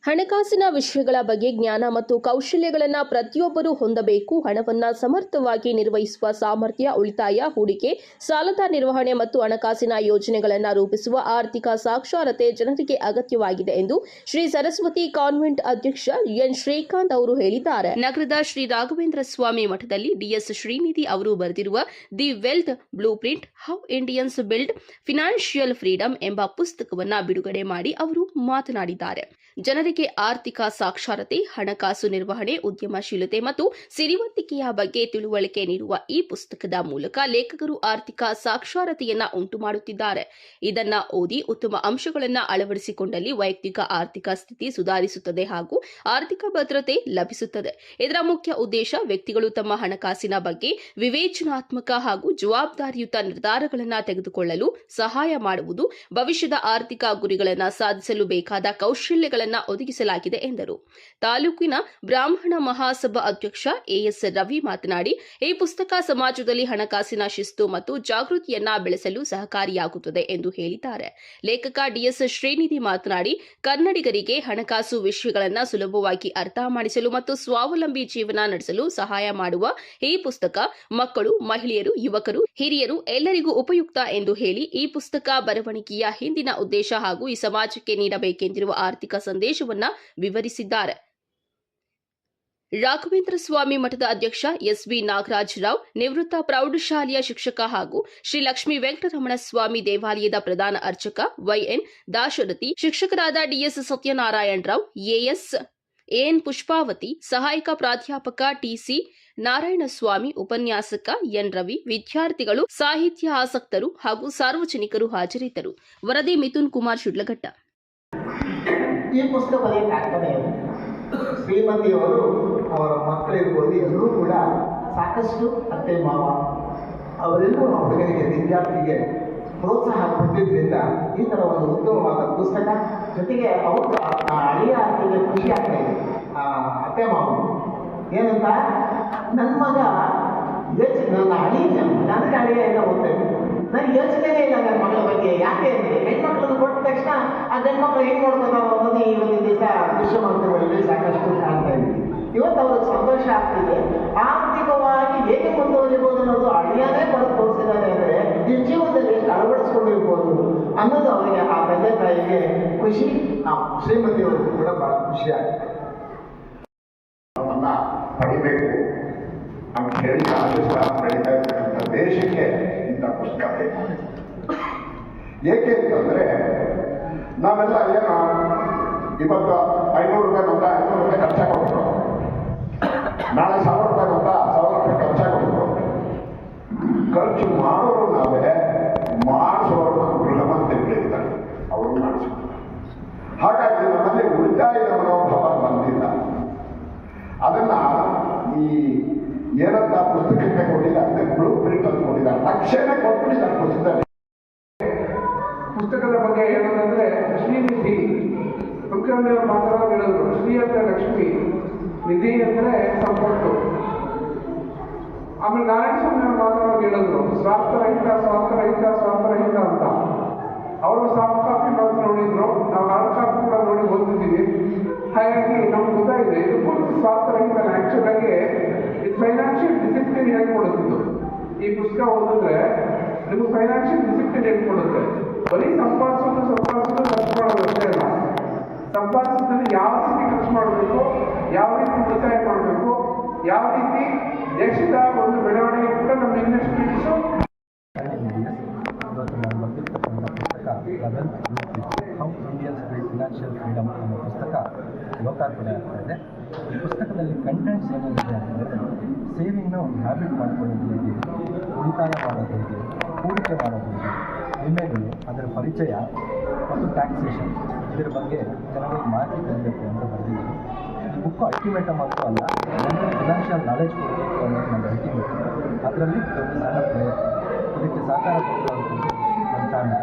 ಹಣಕಾಸಿನ ವಿಷಯಗಳ ಬಗ್ಗೆ ಜ್ಞಾನ ಮತ್ತು ಕೌಶಲ್ಯಗಳನ್ನು ಪ್ರತಿಯೊಬ್ಬರೂ ಹೊಂದಬೇಕು. ಹಣವನ್ನು ಸಮರ್ಥವಾಗಿ ನಿರ್ವಹಿಸುವ ಸಾಮರ್ಥ್ಯ, ಉಳಿತಾಯ, ಹೂಡಿಕೆ, ಸಾಲದ ನಿರ್ವಹಣೆ ಮತ್ತು ಹಣಕಾಸಿನ ಯೋಜನೆಗಳನ್ನು ರೂಪಿಸುವ ಆರ್ಥಿಕ ಸಾಕ್ಷರತೆ ಜನರಿಗೆ ಅಗತ್ಯವಾಗಿದೆ ಎಂದು ಶ್ರೀ ಸರಸ್ವತಿ ಕಾನ್ವೆಂಟ್ ಅಧ್ಯಕ್ಷ ಎನ್ ಶ್ರೀಕಾಂತ್ ಅವರು ಹೇಳಿದ್ದಾರೆ. ನಗರದ ಶ್ರೀ ರಾಘವೇಂದ್ರ ಸ್ವಾಮಿ ಮಠದಲ್ಲಿ ಡಿಎಸ್ ಶ್ರೀನಿಧಿ ಅವರು ಬರೆದಿರುವ the wealth blue print how Indians build financial freedom ಎಂಬ ಪುಸ್ತಕವನ್ನು ಬಿಡುಗಡೆ ಮಾಡಿ ಅವರು ಮಾತನಾಡಿದ್ದಾರೆ. ಜನರಿಗೆ ಆರ್ಥಿಕ ಸಾಕ್ಷರತೆ, ಹಣಕಾಸು ನಿರ್ವಹಣೆ, ಉದ್ಯಮಶೀಲತೆ ಮತ್ತು ಸಿರಿವಂತಿಕೆಯ ಬಗ್ಗೆ ತಿಳುವಳಿಕೆ ನೀಡುವ ಈ ಪುಸ್ತಕದ ಮೂಲಕ ಲೇಖಕರು ಆರ್ಥಿಕ ಸಾಕ್ಷರತೆಯನ್ನ ಉಂಟು ಮಾಡುತ್ತಿದ್ದಾರೆ. ಇದನ್ನ ಓದಿ ಉತ್ತಮ ಅಂಶಗಳನ್ನು ಅಳವಡಿಸಿಕೊಂಡಲ್ಲಿ ವೈಯಕ್ತಿಕ ಆರ್ಥಿಕ ಸ್ಥಿತಿ ಸುಧಾರಿಸುತ್ತದೆ ಹಾಗೂ ಆರ್ಥಿಕ ಭದ್ರತೆ ಲಭಿಸುತ್ತದೆ. ಇದರ ಮುಖ್ಯ ಉದ್ದೇಶ ವ್ಯಕ್ತಿಗಳು ತಮ್ಮ ಹಣಕಾಸಿನ ಬಗ್ಗೆ ವಿವೇಚನಾತ್ಮಕ ಹಾಗೂ ಜವಾಬ್ದಾರಿಯುತ ನಿರ್ಧಾರಗಳನ್ನು ತೆಗೆದುಕೊಳ್ಳಲು ಸಹಾಯ ಮಾಡುವುದು, ಭವಿಷ್ಯದ ಆರ್ಥಿಕ ಗುರಿಗಳನ್ನು ಸಾಧಿಸಲು ಬೇಕಾದ ಕೌಶಲ್ಯಗಳನ್ನು ಒದಗಿಸಲಾಗಿದೆ ಎಂದರು. ತಾಲೂಕಿನ ಬ್ರಾಹ್ಮಣ ಮಹಾಸಭಾ ಅಧ್ಯಕ್ಷ ಎಎಸ್ ರವಿ ಮಾತನಾಡಿ, ಈ ಪುಸ್ತಕ ಸಮಾಜದಲ್ಲಿ ಹಣಕಾಸಿನ ಶಿಸ್ತು ಮತ್ತು ಜಾಗೃತಿಯನ್ನ ಬೆಳೆಸಲು ಸಹಕಾರಿಯಾಗುತ್ತದೆ ಎಂದು ಹೇಳಿದ್ದಾರೆ. ಲೇಖಕ ಡಿಎಸ್ ಶ್ರೀನಿಧಿ ಮಾತನಾಡಿ, ಕನ್ನಡಿಗರಿಗೆ ಹಣಕಾಸು ವಿಷಯಗಳನ್ನು ಸುಲಭವಾಗಿ ಅರ್ಥ ಮಾಡಿಸಲು ಮತ್ತು ಸ್ವಾವಲಂಬಿ ಜೀವನ ನಡೆಸಲು ಸಹಾಯ ಮಾಡುವ ಈ ಪುಸ್ತಕ ಮಕ್ಕಳು, ಮಹಿಳೆಯರು, ಯುವಕರು, ಹಿರಿಯರು ಎಲ್ಲರಿಗೂ ಉಪಯುಕ್ತ ಎಂದು ಹೇಳಿ, ಈ ಪುಸ್ತಕ ಬರವಣಿಗೆಯ ಹಿಂದಿನ ಉದ್ದೇಶ ಹಾಗೂ ಈ ಸಮಾಜಕ್ಕೆ ನೀಡಬೇಕೆಂದಿರುವ ಆರ್ಥಿಕ ಸಂದೇಶವನ್ನ ವಿವರಿಸಿದ್ದಾರೆ. ರಾಘವೇಂದ್ರ ಸ್ವಾಮಿ ಮಠದ ಅಧ್ಯಕ್ಷ ಎಸ್ವಿ ನಾಗರಾಜರಾವ್, ನಿವೃತ್ತ ಪ್ರೌಢಶಾಲೆಯ ಶಿಕ್ಷಕ ಹಾಗೂ ಶ್ರೀ ಲಕ್ಷ್ಮೀ ವೆಂಕಟರಮಣ ಸ್ವಾಮಿ ದೇವಾಲಯದ ಪ್ರಧಾನ ಅರ್ಚಕ ವೈಎನ್ ದಾಶರಥಿ, ಶಿಕ್ಷಕರಾದ ಡಿಎಸ್ ಸತ್ಯನಾರಾಯಣರಾವ್, ಎಎನ್ ಪುಷ್ಪಾವತಿ, ಸಹಾಯಕ ಪ್ರಾಧ್ಯಾಪಕ ಟಿಸಿ ನಾರಾಯಣಸ್ವಾಮಿ, ಉಪನ್ಯಾಸಕ ಎನ್ ರವಿ, ವಿದ್ಯಾರ್ಥಿಗಳು, ಸಾಹಿತ್ಯ ಆಸಕ್ತರು ಹಾಗೂ ಸಾರ್ವಜನಿಕರು ಹಾಜರಿದ್ದರು. ವರದಿ ಮಿಥುನ್ ಕುಮಾರ್ ಶಿಡ್ಲಘಟ್ಟ. ಈ ಪುಸ್ತಕ ಬರೆಯಕ್ಕಾಗ್ತದೆ. ಶ್ರೀಮತಿಯವರು, ಅವರ ಮಕ್ಕಳಿರ್ಬೋದು, ಎಲ್ಲರೂ ಕೂಡ ಸಾಕಷ್ಟು ಅತ್ತೆ ಮಾವ ಅವರೆಲ್ಲರೂ ನಾವು ಹುಡುಗರಿಗೆ, ವಿದ್ಯಾರ್ಥಿಗೆ ಪ್ರೋತ್ಸಾಹ ಕೊಟ್ಟಿದ್ದರಿಂದ ಈ ಥರ ಒಂದು ಉತ್ತಮವಾದ ಪುಸ್ತಕ. ಜೊತೆಗೆ ಅವರು ಅಳಿಯ ಅರ್ಥಕ್ಕೆ ಖುಷಿ ಆಗ್ತಾ ಇದೆ. ಅತ್ತೆ ಮಾವ ಏನಂತ, ನನ್ನ ಮಗ ನನ್ನ ಅಳಿಯ, ನನಗೆ ಅಳಿಯ ಎಲ್ಲ ಓದ್ತೇನೆ, ನನಗೆ ಯೋಚನೆನೇ ಇಲ್ಲ ನನ್ನ ಮಗಳ ಬಗ್ಗೆ. ಯಾಕೆ ಅಂದರೆ ಹೆಣ್ಮಕ್ಳನ್ನು ಕೊಟ್ಟ ತಕ್ಷಣ ಆ ಗಂಡ್ಮಕ್ಳು ಹೆಂಗೆ ನೋಡ್ಕೊತಾವ ಅನ್ನೋದು ಈ ಒಂದು ದಿವಸ ದೃಶ್ಯಮಾಧ್ಯಮಗಳಲ್ಲಿ ಸಾಕಷ್ಟು ಕಾಣ್ತಾ ಇದ್ದೀವಿ. ಇವತ್ತು ಅವ್ರಿಗೆ ಸಂತೋಷ ಆಗ್ತಿದೆ. ಆರ್ಥಿಕವಾಗಿ ಹೇಗೆ ಮುಂದುವರಿಬೋದು ಅನ್ನೋದು ಅಳಿಯಾನೇ ಬರೆದು ತೋರಿಸಿದ್ದಾರೆ ಅಂದರೆ ಈ ಜೀವನದಲ್ಲಿ ಎಷ್ಟು ಅಳವಡಿಸ್ಕೊಂಡಿರ್ಬೋದು ಅನ್ನೋದು ಅವರಿಗೆ, ಆ ತಂದೆ ತಾಯಿಗೆ ಖುಷಿ. ಶ್ರೀಮತಿಯವ್ರಿಗೂ ಕೂಡ ಬಹಳ ಖುಷಿ ಆಗುತ್ತೆ. ಪಡಿಬೇಕು ಅಂತ ಹೇಳಿ ಆಶಿಸ್ತಾ ನಡೀತಾ ಇರ್ತಕ್ಕಂಥ ದೇಶಕ್ಕೆ ಇಂಥ ಪುಸ್ತಕ ಬೇಕು. ಏಕೆ ಅಂತಂದರೆ ನಾವೆಲ್ಲ ಏನು ಇವತ್ತು 500 ರೂಪಾಯಿ ಬಂದ 500 ರೂಪಾಯಿ ಖರ್ಚಾಗೋಗ್ಬಿಟ್ಟು, ನಾಳೆ 1000 ರೂಪಾಯಿ ಬಂದ 1000 ರೂಪಾಯಿ ಖರ್ಚಾಗೋಗ್ಬಿಟ್ಟು, ಖರ್ಚು ಮಾಡೋರು ನಾವೇ, ಮಾಡಿಸೋರು ಗೃಹಮಂತ್ರಿಗಳಿದ್ದಾರೆ, ಅವರು ಮಾಡಿಸ್ತಾರೆ. ಹಾಗಾಗಿ ನಮ್ಮಲ್ಲಿ ಉಳಿತಾಯದ ಮನೋಭಾವ ಬಂದಿಲ್ಲ. ಅದನ್ನ ಈ ಏನಂತ ಪುಸ್ತಕಕ್ಕೆ ಕೊಟ್ಟಿದ್ದಾರೆ, ಬ್ಲೂ ಪ್ರಿಂಟ್ ಅಂತ ಕೊಟ್ಟಿದ್ದಾರೆ, ತಕ್ಷಣ ಕೊಟ್ಬಿಟ್ಟಿದ್ದಾರೆ ಪುಸ್ತಕದ ಬಗ್ಗೆ ಹೇಳೋದಂದ್ರೆ, ಶ್ರೀನಿಧಿ ಮುಖ್ಯಮಂತ್ರಿಯವರು ಮಾತ್ರ ಹೇಳಿದ್ರು. ಶ್ರೀ ಅಂದ್ರೆ ಲಕ್ಷ್ಮಿ, ನಿಧಿ ಅಂದ್ರೆ ಸಂಪತ್ತು. ಆಮೇಲೆ ನಾರಾಯಣ ಸ್ವಾಮಿ ಅವರು ಮಾತ್ರ ಹೇಳಿದ್ರು, ಸ್ವಾರ್ಥರಹಿತ ಸ್ವಾರ್ಥರಹಿತ ಸ್ವಾರ್ಥರಹಿತ ಅಂತ. ಅವರು ಸಾಫ್ಟ್ ಕಾಪಿ ಮಾತ್ರ ನೋಡಿದ್ರು, ನಾವು ಹಾರ್ಡ್ ಕಾಪಿ ಕೂಡ ನೋಡಿ ಓದಿದ್ದೀವಿ. ಹಾಗಾಗಿ ನಮ್ಗೆ ಗೊತ್ತಾಗಿದೆ ಇದು ಪೂರ್ತಿ ಸ್ವಾರ್ಥರಹಿತ. ಆಕ್ಚುಲ್ ಆಗಿ ಇದು ಫೈನಾನ್ಷಿಯಲ್ ಡಿಸಿಪ್ಲಿನ್ ಹೇಳ್ಕೊಡುತ್ತಿದ್ದು. ಈ ಪುಸ್ತಕ ಓದಿದ್ರೆ ನಿಮ್ಗೆ ಫೈನಾನ್ಷಿಯಲ್ ಡಿಸಿಪ್ಲಿನ್ ಹೇಳ್ಕೊಡುತ್ತೆ. ಬರೀ ಸಂಪಾದಿಸೋದು ಖರ್ಚು ಮಾಡೋದು ಅಷ್ಟೇ ಅಲ್ಲ, ಸಂಪಾದಿಸೋದ್ರಲ್ಲಿ ಯಾವ ರೀತಿ ಖರ್ಚು ಮಾಡಬೇಕು, ಯಾವ ರೀತಿ ಉಳಿತಾಯ ಮಾಡಬೇಕು, ಯಾವ ರೀತಿ ದೇಶದ ಒಂದು ಬೆಳವಣಿಗೆ ಕೂಡ ನಮ್ಮ investments. How Indians build financial freedom ಅನ್ನೋ ಪುಸ್ತಕ ಲೋಕಾರ್ಪಣೆ ಆಗ್ತಾ ಇದೆ. ಈ ಪುಸ್ತಕದಲ್ಲಿ ಕಂಟೆಂಟ್ಸ್ ಏನಿದೆ ಅಂತಂದರೆ, ಸೇವಿಂಗ್ನ ಒಂದು ಹ್ಯಾಬಿಟ್ ಮಾಡ್ಕೊಳ್ಳೋದು ಹೇಗೆ, ಉಳಿತಾಯ ಮಾಡೋದು ಹೇಗೆ, ಹೂಡಿಕೆ ಮಾಡೋದು ಹೇಗೆ, ವಿಮೆಗಳು, ಅದರ ಪರಿಚಯ ಮತ್ತು ಟ್ಯಾಕ್ಸೇಷನ್, ಇದರ ಬಗ್ಗೆ ಜನಗಳಿಗೆ ಮಾಹಿತಿ ಕೊಡಬೇಕು ಅಂತ ಬರೆದಿದ್ದೀನಿ. ಈ ಬುಕ್ಕು ಅಲ್ಟಿಮೇಟ ಮಾತ್ರ ಅಲ್ಲ, ಜನರಿಗೆ ಫಿನಾನ್ಷಿಯಲ್ ನಾಲೆಜ್ ಕೊಡಬೇಕು ಅನ್ನೋದು ನನ್ನ ಅಲ್ಟಿಮೇಟ್. ಅದರಲ್ಲಿ ಒಂದು ಸಣ್ಣ ಪ್ರಯತ್ನ, ಇದಕ್ಕೆ ಸಹಕಾರ ಕೊಡುವಂಥದ್ದು ನನ್ನ ತಾಳ್ಮೆ.